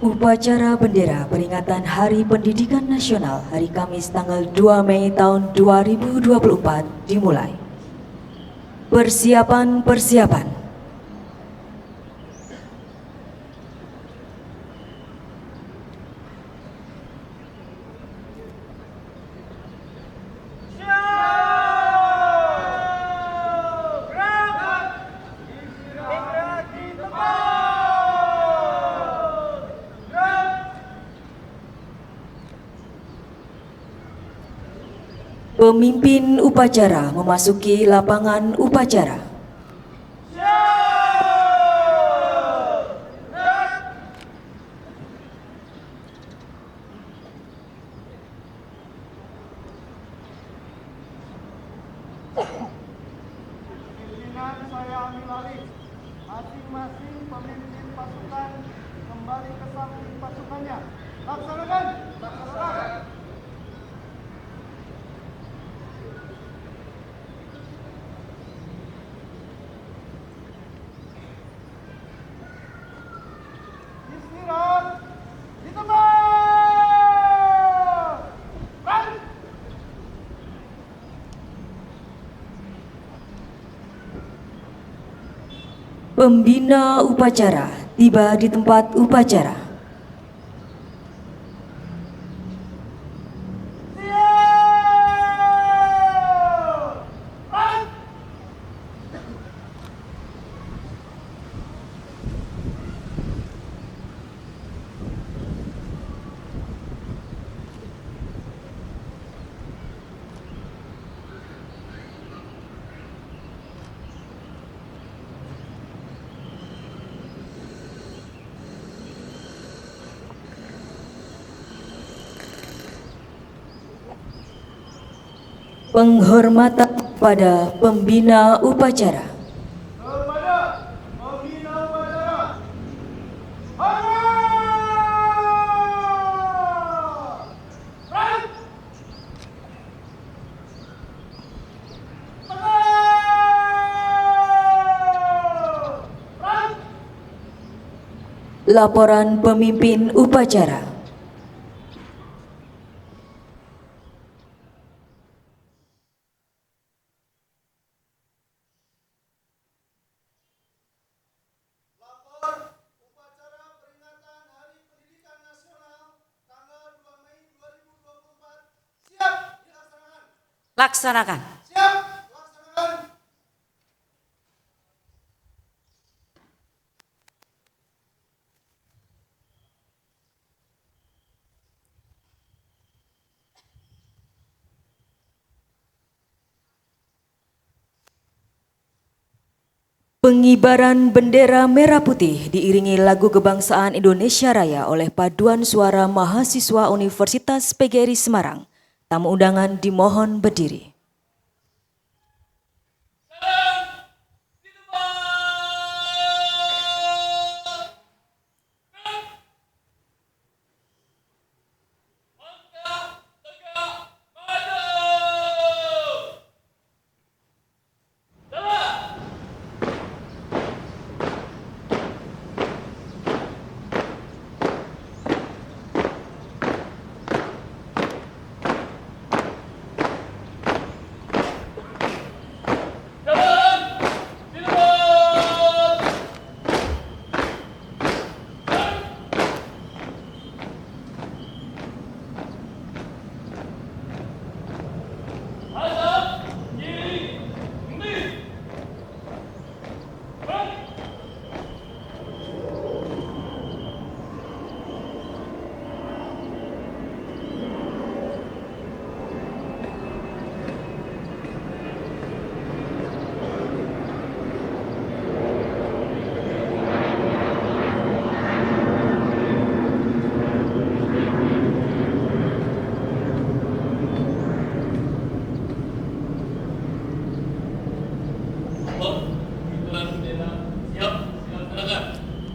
Upacara bendera peringatan Hari Pendidikan Nasional hari Kamis tanggal 2 Mei tahun 2024 dimulai. Persiapan. Pemimpin upacara memasuki lapangan upacara. Pimpinan saya ambil alih. Masing-masing pemimpin pasukan kembali ke samping pasukannya. Laksanakan. Istirahat di tempat. Balik. Pembina upacara tiba di tempat upacara. Penghormatan pada pembina upacara. Kepada pembina upacara. Laporan pemimpin upacara. Lapor upacara peringatan Hari Pendidikan Nasional tanggal 2 Mei 2024 siap dilaksanakan. Laksanakan. Siap dilaksanakan. Pengibaran bendera merah putih diiringi lagu kebangsaan Indonesia Raya oleh paduan suara mahasiswa Universitas PGRI Semarang. Tamu undangan dimohon berdiri.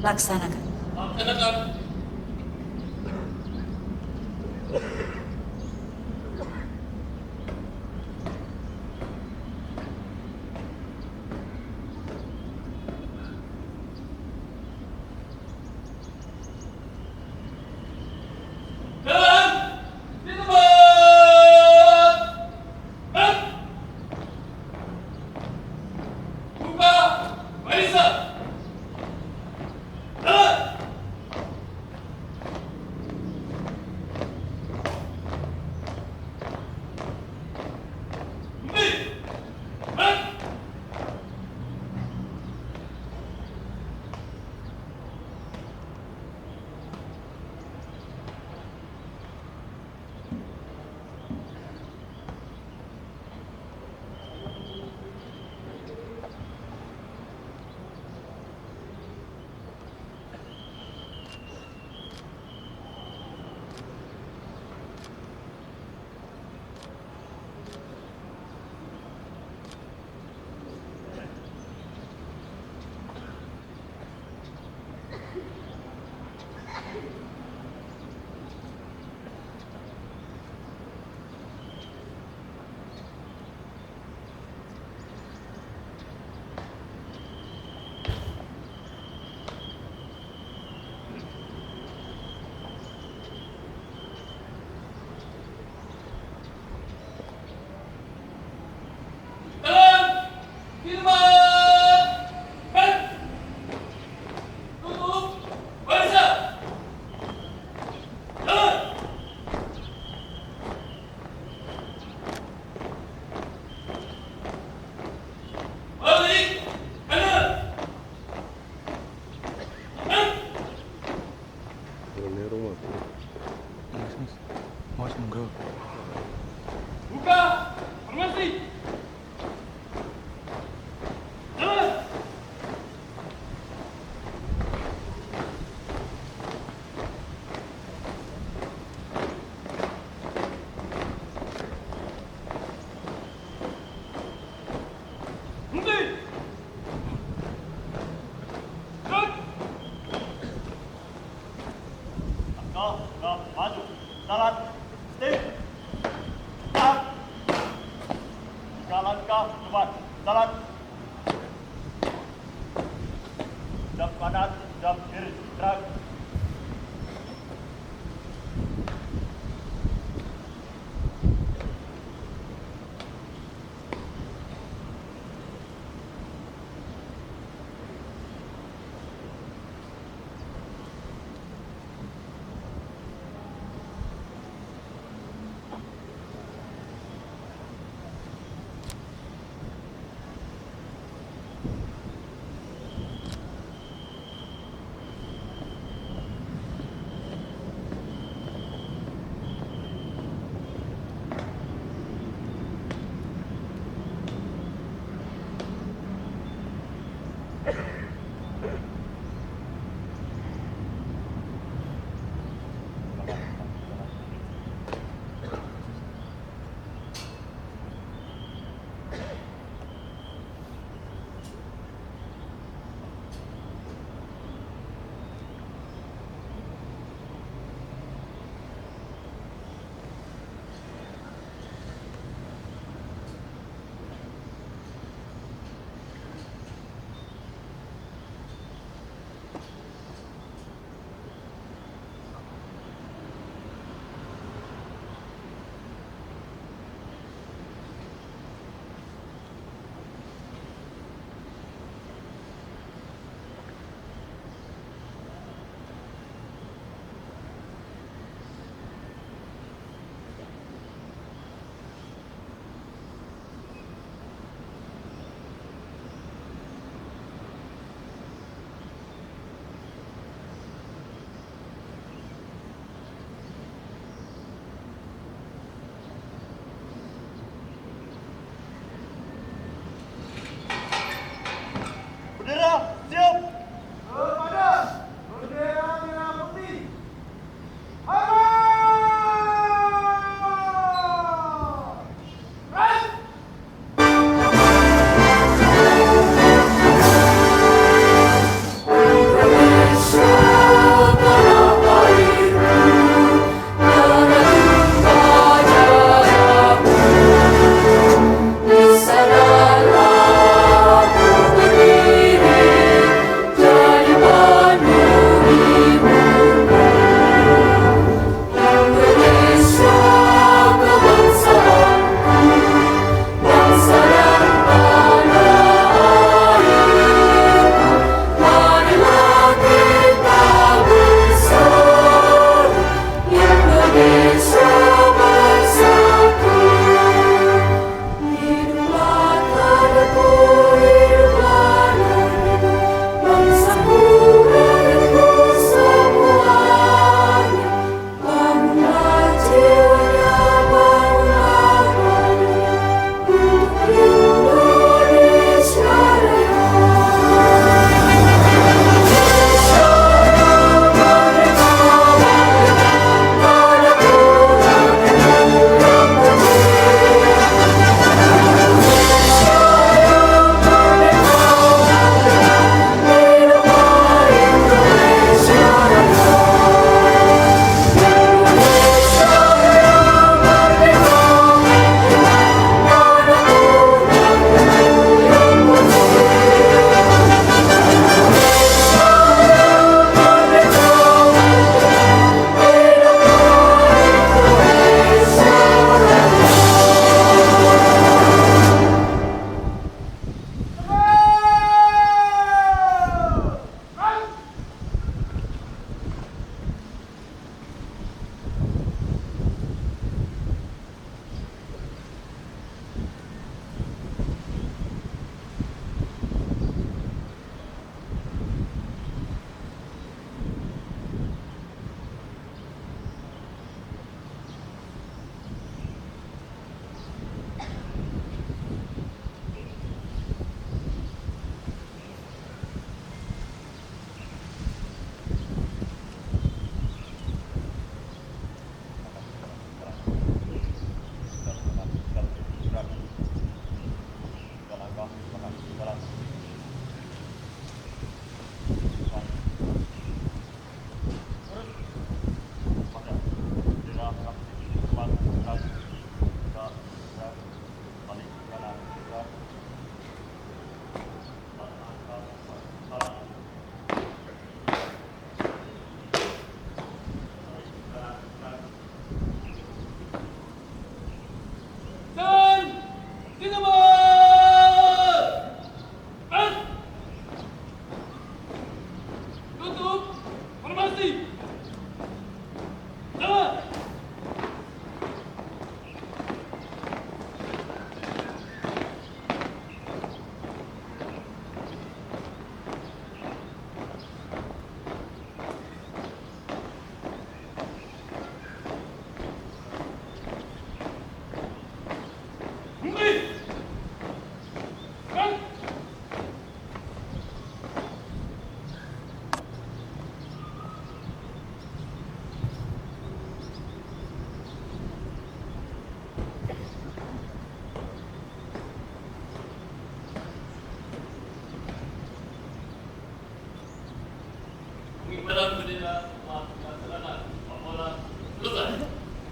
Laksanakan. Monggo. Buka formasi. Jalan. Berhenti. Gerak. Langkah, maju. Jalan. Stay. Tahan. 3 langkah depan. Jalan. Jam kanan, jam kiri. Gerak.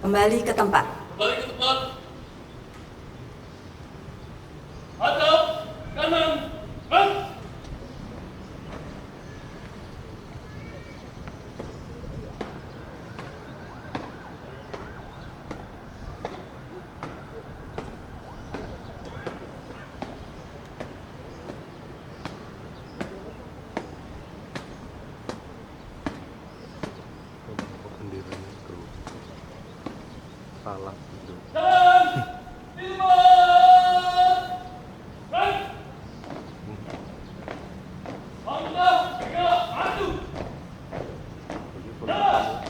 Kembali ke tempat. Kembali ke tempat. Hadap kanan. Gerak. Salah gitu. Jalan. Lima. Gerak. Langkah 3 maju. Jalan.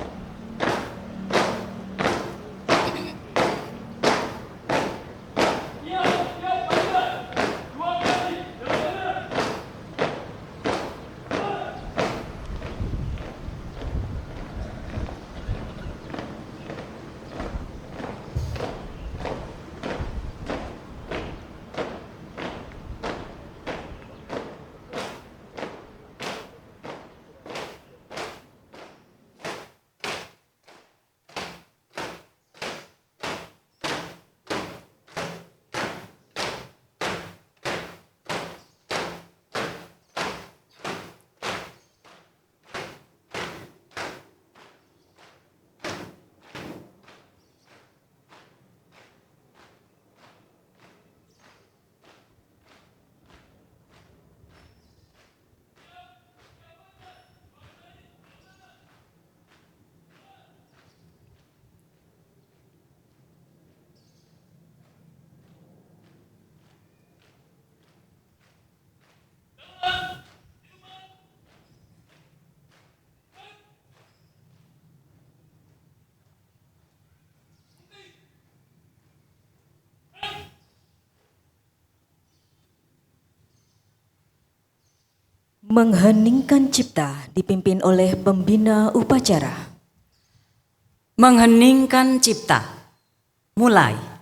Siap pasukan. 2 kali. Jalan. Mengheningkan cipta dipimpin oleh pembina upacara. Mengheningkan cipta. Mulai.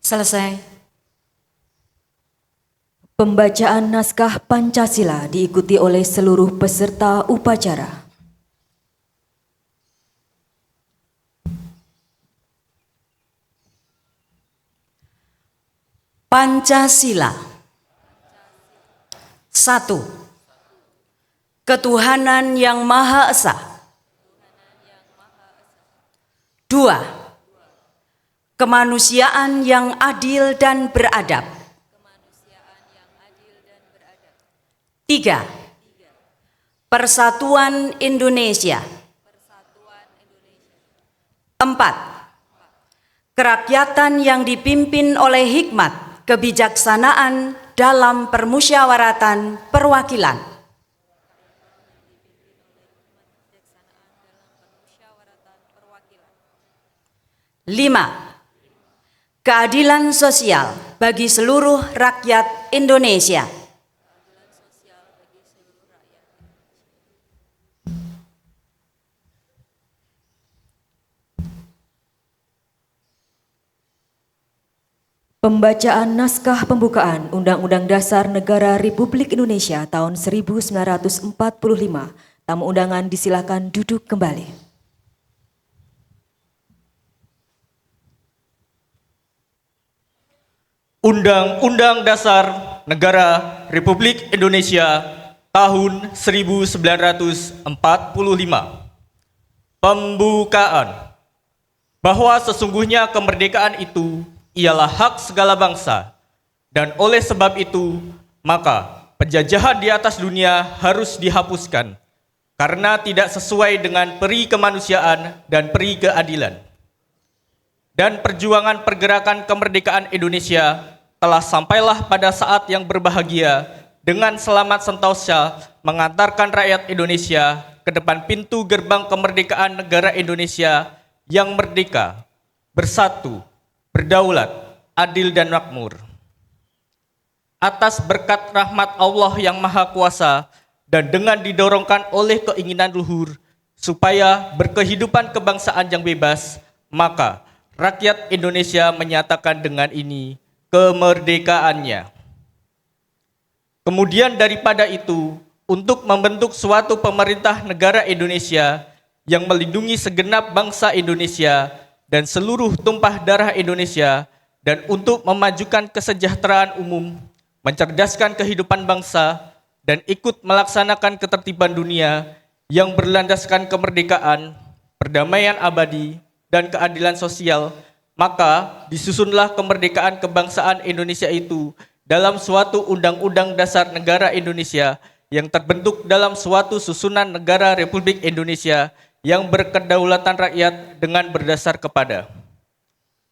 Selesai. Pembacaan naskah Pancasila diikuti oleh seluruh peserta upacara. Pancasila. 1. Ketuhanan yang Maha Esa. 2. Kemanusiaan yang adil dan beradab. 3. Persatuan Indonesia. 4. Kerakyatan yang dipimpin oleh hikmat, kebijaksanaan dalam permusyawaratan perwakilan. 5. Keadilan sosial bagi seluruh rakyat Indonesia. Pembacaan naskah pembukaan Undang-Undang Dasar Negara Republik Indonesia tahun 1945. Tamu undangan disilakan duduk kembali. Undang-Undang Dasar Negara Republik Indonesia tahun 1945. Pembukaan. Bahwa sesungguhnya kemerdekaan itu ialah hak segala bangsa, dan oleh sebab itu, maka penjajahan di atas dunia harus dihapuskan, karena tidak sesuai dengan peri kemanusiaan dan peri keadilan. Dan perjuangan pergerakan kemerdekaan Indonesia telah sampailah pada saat yang berbahagia dengan selamat sentosa mengantarkan rakyat Indonesia ke depan pintu gerbang kemerdekaan negara Indonesia yang merdeka, bersatu, berdaulat, adil dan makmur. Atas berkat rahmat Allah yang Maha Kuasa dan dengan didorongkan oleh keinginan luhur supaya berkehidupan kebangsaan yang bebas, maka rakyat Indonesia menyatakan dengan ini kemerdekaannya. Kemudian daripada itu, untuk membentuk suatu pemerintah negara Indonesia yang melindungi segenap bangsa Indonesia dan seluruh tumpah darah Indonesia, dan untuk memajukan kesejahteraan umum, mencerdaskan kehidupan bangsa, dan ikut melaksanakan ketertiban dunia yang berlandaskan kemerdekaan, perdamaian abadi, dan keadilan sosial, maka disusunlah kemerdekaan kebangsaan Indonesia itu dalam suatu Undang-Undang Dasar Negara Indonesia yang terbentuk dalam suatu susunan negara Republik Indonesia yang berkedaulatan rakyat dengan berdasar kepada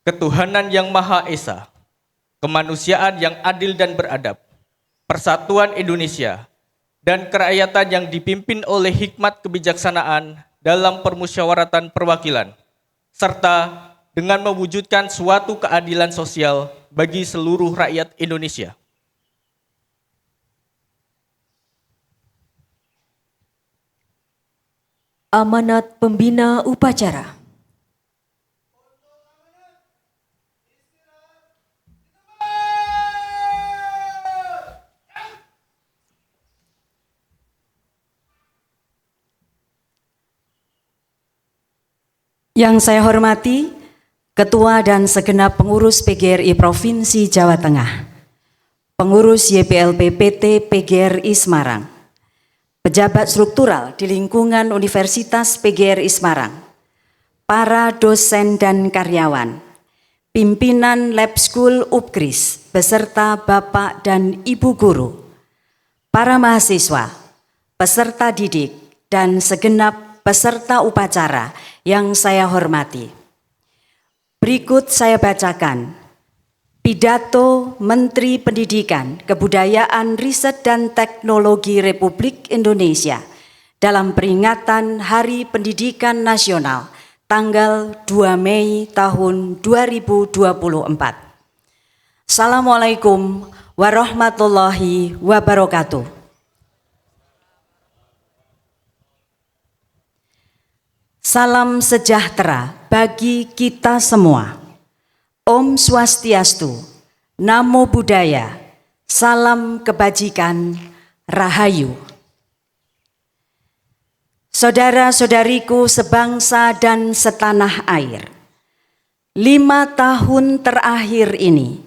ketuhanan yang Maha Esa, kemanusiaan yang adil dan beradab, persatuan Indonesia, dan kerakyatan yang dipimpin oleh hikmat kebijaksanaan dalam permusyawaratan perwakilan, serta dengan mewujudkan suatu keadilan sosial bagi seluruh rakyat Indonesia. Amanat Pembina Upacara. Yang saya hormati, Ketua dan segenap pengurus PGRI Provinsi Jawa Tengah, pengurus YPLP PT PGRI Semarang, pejabat struktural di lingkungan Universitas PGRI Semarang, para dosen dan karyawan, pimpinan Lab School UPKRIS beserta Bapak dan Ibu guru, para mahasiswa, peserta didik, dan segenap peserta upacara yang saya hormati. Berikut saya bacakan pidato Menteri Pendidikan, Kebudayaan, Riset dan Teknologi Republik Indonesia dalam peringatan Hari Pendidikan Nasional tanggal 2 Mei tahun 2024. Assalamualaikum warahmatullahi wabarakatuh. Salam sejahtera bagi kita semua. Om Swastiastu, Namo Buddhaya, salam kebajikan, Rahayu. Saudara-saudariku sebangsa dan setanah air, 5 tahun terakhir ini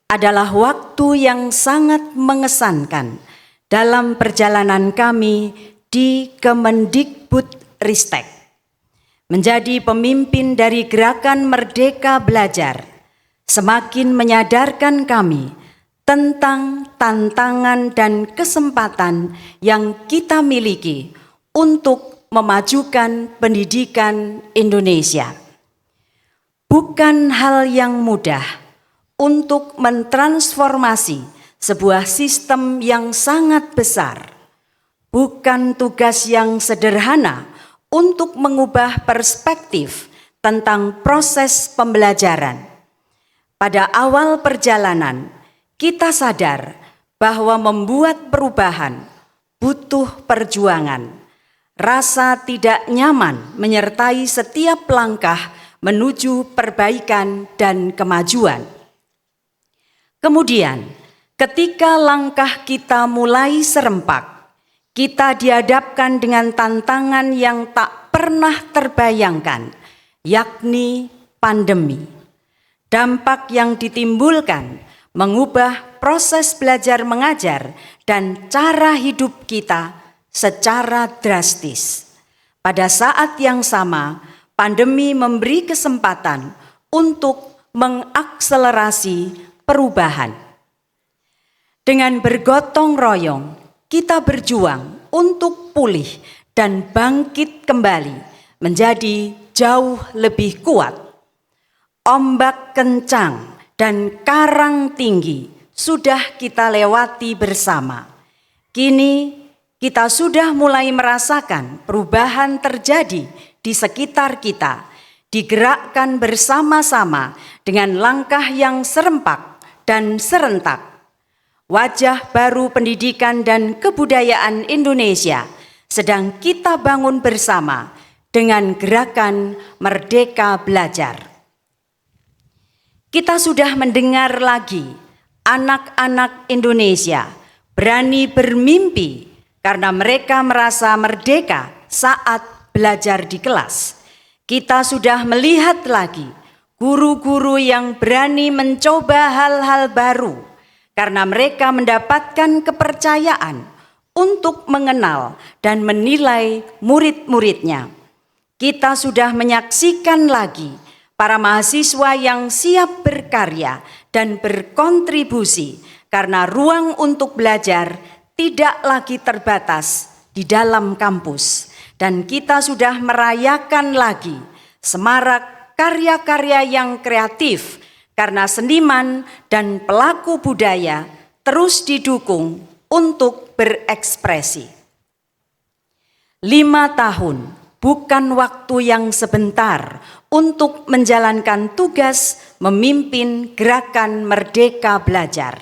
adalah waktu yang sangat mengesankan dalam perjalanan kami di Kemendikbudristek. Menjadi pemimpin dari gerakan Merdeka Belajar semakin menyadarkan kami tentang tantangan dan kesempatan yang kita miliki untuk memajukan pendidikan Indonesia. Bukan hal yang mudah untuk mentransformasi sebuah sistem yang sangat besar. Bukan tugas yang sederhana untuk mengubah perspektif tentang proses pembelajaran. Pada awal perjalanan, kita sadar bahwa membuat perubahan butuh perjuangan. Rasa tidak nyaman menyertai setiap langkah menuju perbaikan dan kemajuan. Kemudian, ketika langkah kita mulai serempak, kita dihadapkan dengan tantangan yang tak pernah terbayangkan, yakni pandemi. Dampak yang ditimbulkan mengubah proses belajar mengajar dan cara hidup kita secara drastis. Pada saat yang sama, pandemi memberi kesempatan untuk mengakselerasi perubahan. Dengan bergotong royong, kita berjuang untuk pulih dan bangkit kembali menjadi jauh lebih kuat. Ombak kencang dan karang tinggi sudah kita lewati bersama. Kini kita sudah mulai merasakan perubahan terjadi di sekitar kita, digerakkan bersama-sama dengan langkah yang serempak dan serentak. Wajah baru pendidikan dan kebudayaan Indonesia sedang kita bangun bersama dengan gerakan Merdeka Belajar. Kita sudah mendengar lagi anak-anak Indonesia berani bermimpi karena mereka merasa merdeka saat belajar di kelas. Kita sudah melihat lagi guru-guru yang berani mencoba hal-hal baru karena mereka mendapatkan kepercayaan untuk mengenal dan menilai murid-muridnya. Kita sudah menyaksikan lagi para mahasiswa yang siap berkarya dan berkontribusi karena ruang untuk belajar tidak lagi terbatas di dalam kampus. Dan kita sudah merayakan lagi semarak karya-karya yang kreatif karena seniman dan pelaku budaya terus didukung untuk berekspresi. 5 tahun bukan waktu yang sebentar untuk menjalankan tugas memimpin gerakan Merdeka Belajar.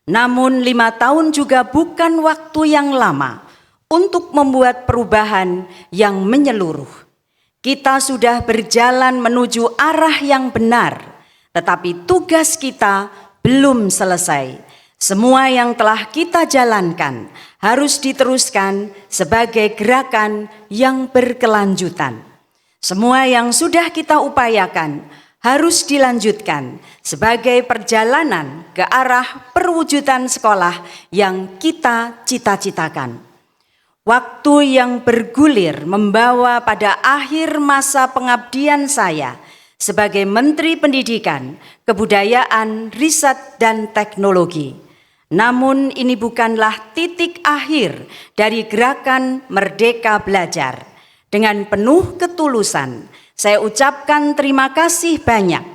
Namun 5 tahun juga bukan waktu yang lama untuk membuat perubahan yang menyeluruh. Kita sudah berjalan menuju arah yang benar, tetapi tugas kita belum selesai. Semua yang telah kita jalankan harus diteruskan sebagai gerakan yang berkelanjutan. Semua yang sudah kita upayakan harus dilanjutkan sebagai perjalanan ke arah perwujudan sekolah yang kita cita-citakan. Waktu yang bergulir membawa pada akhir masa pengabdian saya sebagai Menteri Pendidikan, Kebudayaan, Riset, dan Teknologi. Namun ini bukanlah titik akhir dari gerakan Merdeka Belajar. Dengan penuh ketulusan, saya ucapkan terima kasih banyak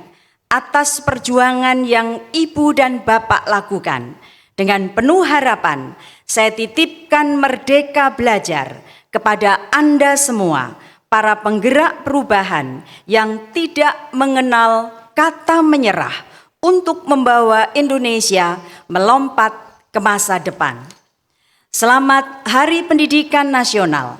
atas perjuangan yang Ibu dan Bapak lakukan. Dengan penuh harapan, saya titipkan Merdeka Belajar kepada Anda semua, para penggerak perubahan yang tidak mengenal kata menyerah untuk membawa Indonesia melompat ke masa depan. Selamat Hari Pendidikan Nasional.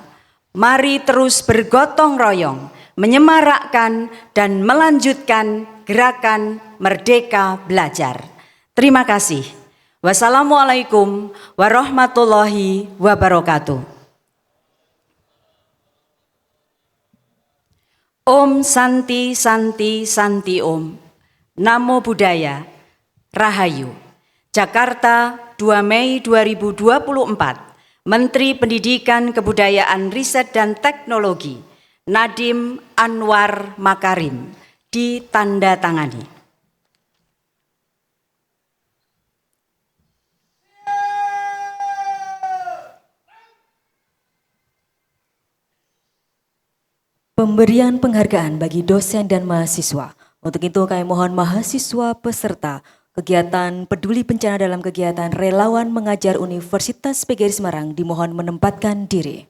Mari terus bergotong royong, menyemarakkan dan melanjutkan gerakan Merdeka Belajar. Terima kasih. Wassalamualaikum warahmatullahi wabarakatuh. Om Santi Santi Santi Om. Namo Buddhaya. Rahayu. Jakarta, 2 Mei 2024. Menteri Pendidikan, Kebudayaan, Riset, dan Teknologi Nadiem Anwar Makarim ditandatangani. Pemberian penghargaan bagi dosen dan mahasiswa. Untuk itu kami mohon mahasiswa peserta kegiatan peduli bencana dalam kegiatan relawan mengajar Universitas PGRI Semarang dimohon menempatkan diri.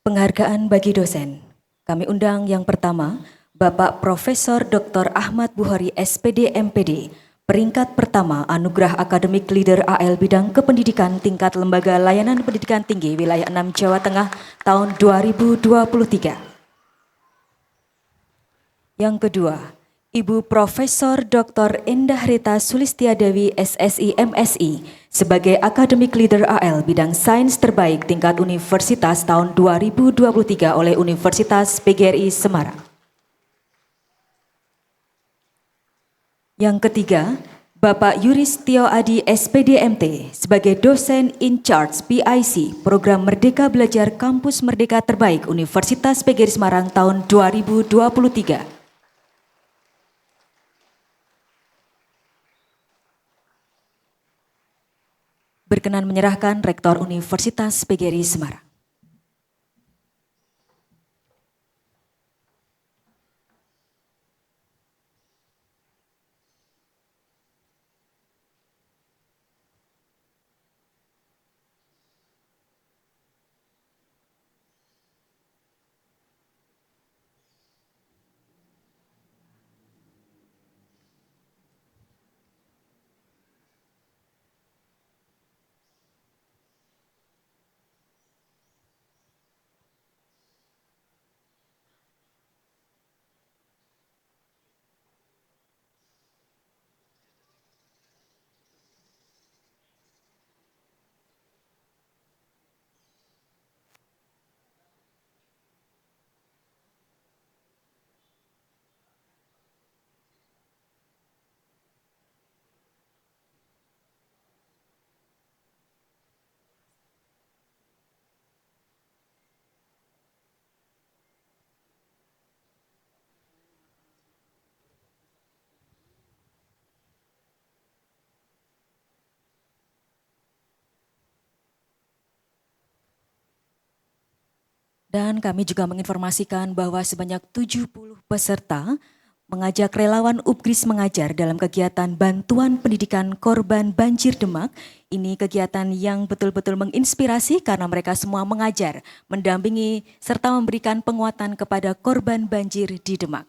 Penghargaan bagi dosen. Kami undang yang pertama, Bapak Profesor Dr. Ahmad Buhari SPD MPD, peringkat pertama Anugerah Akademik Leader AL Bidang Kependidikan Tingkat Lembaga Layanan Pendidikan Tinggi Wilayah 6 Jawa Tengah tahun 2023. Yang kedua, Ibu Profesor Dr. Endah Rita Sulistiadewi SSI MSI sebagai Academic Leader AL Bidang Sains Terbaik Tingkat Universitas tahun 2023 oleh Universitas PGRI Semarang. Yang ketiga, Bapak Yuristio Adi SPD MT sebagai Dosen in Charge PIC Program Merdeka Belajar Kampus Merdeka Terbaik Universitas PGRI Semarang tahun 2023. Berkenan menyerahkan Rektor Universitas PGRI Semarang. Dan kami juga menginformasikan bahwa sebanyak 70 peserta mengajak relawan UPGRIS mengajar dalam kegiatan bantuan pendidikan korban banjir Demak. Ini kegiatan yang betul-betul menginspirasi karena mereka semua mengajar, mendampingi, serta memberikan penguatan kepada korban banjir di Demak.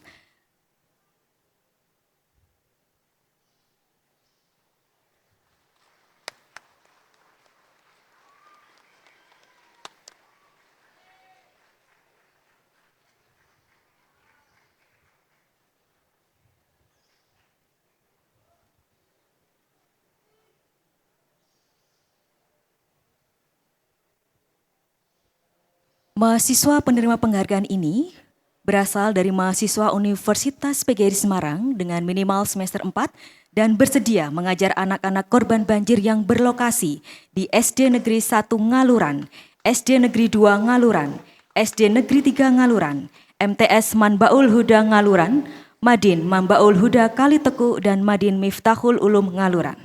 Mahasiswa penerima penghargaan ini berasal dari mahasiswa Universitas PGRI Semarang dengan minimal semester 4 dan bersedia mengajar anak-anak korban banjir yang berlokasi di SD Negeri 1 Ngaluran, SD Negeri 2 Ngaluran, SD Negeri 3 Ngaluran, MTS Manbaul Huda Ngaluran, Madin Mambaul Huda Kaliteku, dan Madin Miftahul Ulum Ngaluran.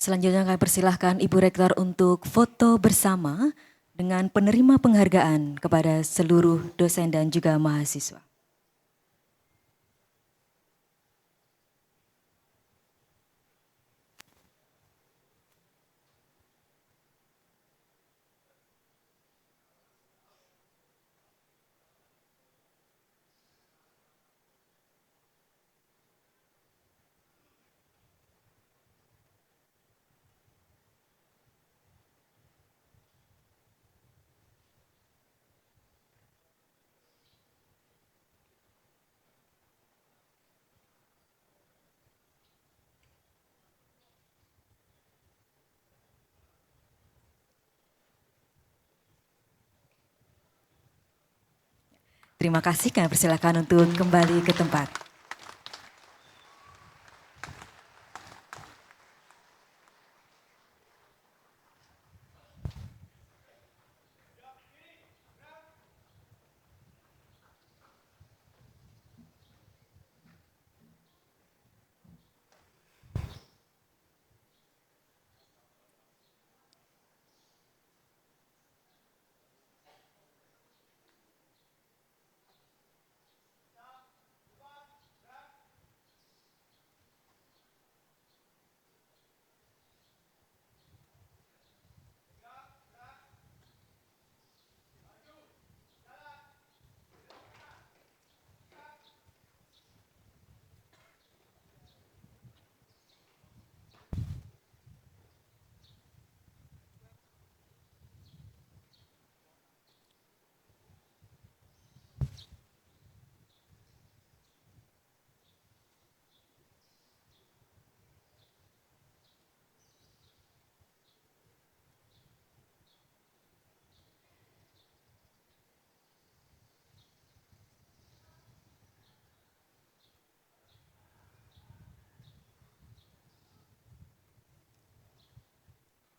Selanjutnya kami persilahkan Ibu Rektor untuk foto bersama dengan penerima penghargaan kepada seluruh dosen dan juga mahasiswa. Terima kasih, kami persilakan untuk kembali ke tempat.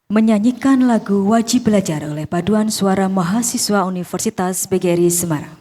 Menyanyikan lagu Wajib Belajar oleh Paduan Suara Mahasiswa Universitas PGRI Semarang.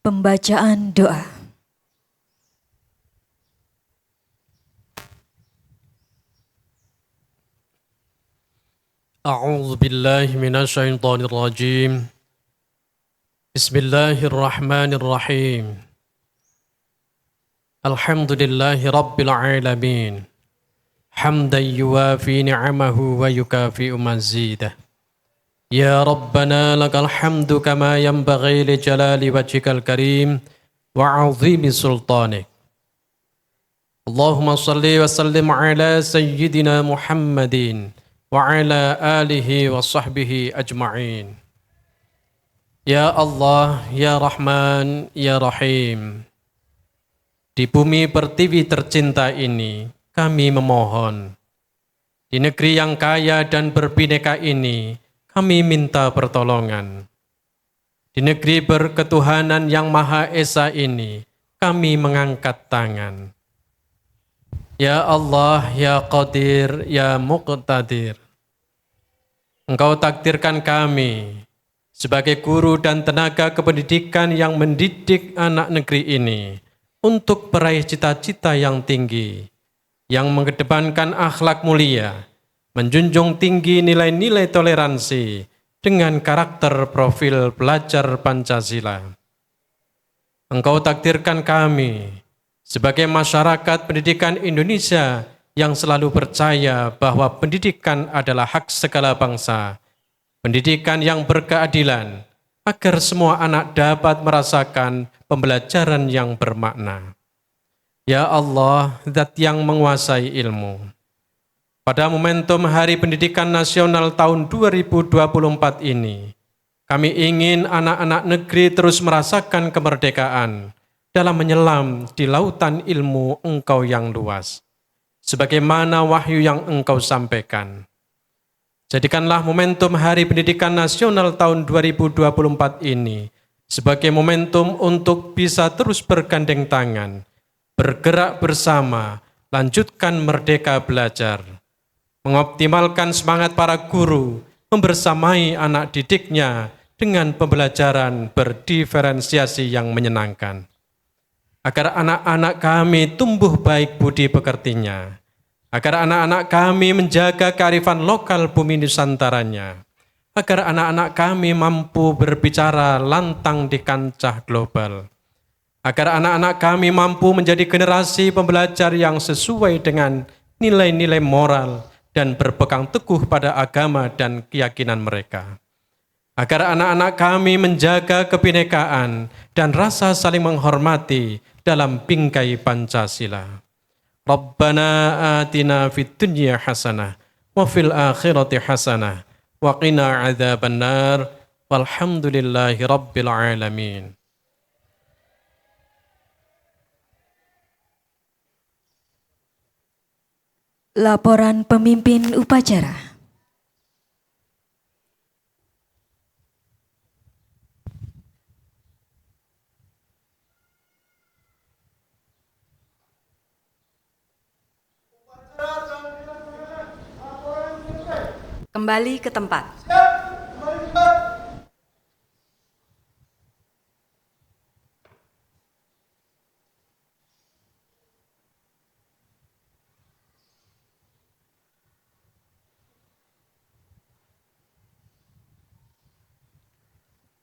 Pembacaan doa. أعوذ بالله من الشيطان الرجيم بسم الله الرحمن الرحيم الحمد لله رب العالمين حمدا يوافي نعمه ويكافئ مزيده يا ربنا لك الحمد كما ينبغي لجلال وجهك الكريم وعظيم سلطانك اللهم صل وسلم على سيدنا محمد وعلى آله وصحبه أجمعين Ya Allah, Ya Rahman, Ya Rahim. Di bumi pertiwi tercinta ini, kami memohon. Di negeri yang kaya dan berbineka ini, kami minta pertolongan. Di negeri berketuhanan yang Maha Esa ini, kami mengangkat tangan. Ya Allah, Ya Qadir, Ya Muqtadir. Engkau takdirkan kami sebagai guru dan tenaga kependidikan yang mendidik anak negeri ini untuk meraih cita-cita yang tinggi, yang mengedepankan akhlak mulia, menjunjung tinggi nilai-nilai toleransi dengan karakter profil pelajar Pancasila. Engkau takdirkan kami sebagai masyarakat pendidikan Indonesia yang selalu percaya bahwa pendidikan adalah hak segala bangsa, pendidikan yang berkeadilan, agar semua anak dapat merasakan pembelajaran yang bermakna. Ya Allah, Zat yang menguasai ilmu. Pada momentum Hari Pendidikan Nasional tahun 2024 ini, kami ingin anak-anak negeri terus merasakan kemerdekaan dalam menyelam di lautan ilmu Engkau yang luas, sebagaimana wahyu yang Engkau sampaikan. Jadikanlah momentum Hari Pendidikan Nasional tahun 2024 ini sebagai momentum untuk bisa terus bergandeng tangan, bergerak bersama, lanjutkan merdeka belajar, mengoptimalkan semangat para guru, membersamai anak didiknya dengan pembelajaran berdiferensiasi yang menyenangkan. Agar anak-anak kami tumbuh baik budi pekertinya, agar anak-anak kami menjaga kearifan lokal bumi Nusantaranya, agar anak-anak kami mampu berbicara lantang di kancah global, agar anak-anak kami mampu menjadi generasi pembelajar yang sesuai dengan nilai-nilai moral dan berpegang teguh pada agama dan keyakinan mereka, agar anak-anak kami menjaga kebinekaan dan rasa saling menghormati dalam bingkai Pancasila. Rabbana atina fid dunya hasanah wa fil akhirati hasanah wa qina adzabannar walhamdulillahi rabbil alamin. Laporan pemimpin upacara. Kembali ke tempat.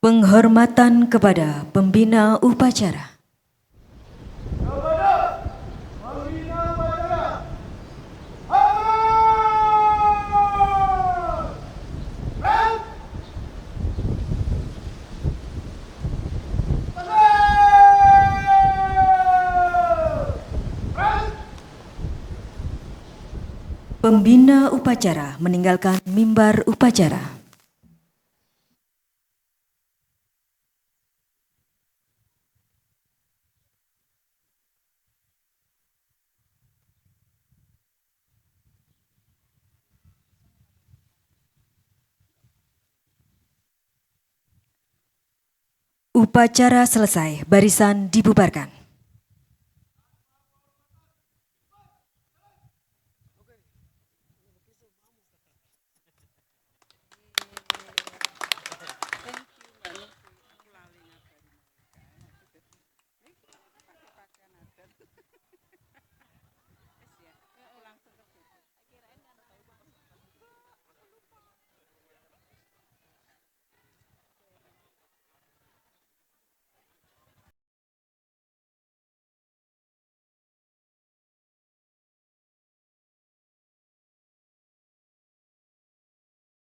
Penghormatan kepada pembina upacara. Kepada pembina upacara. Pembina upacara meninggalkan mimbar upacara. Upacara selesai, barisan dibubarkan.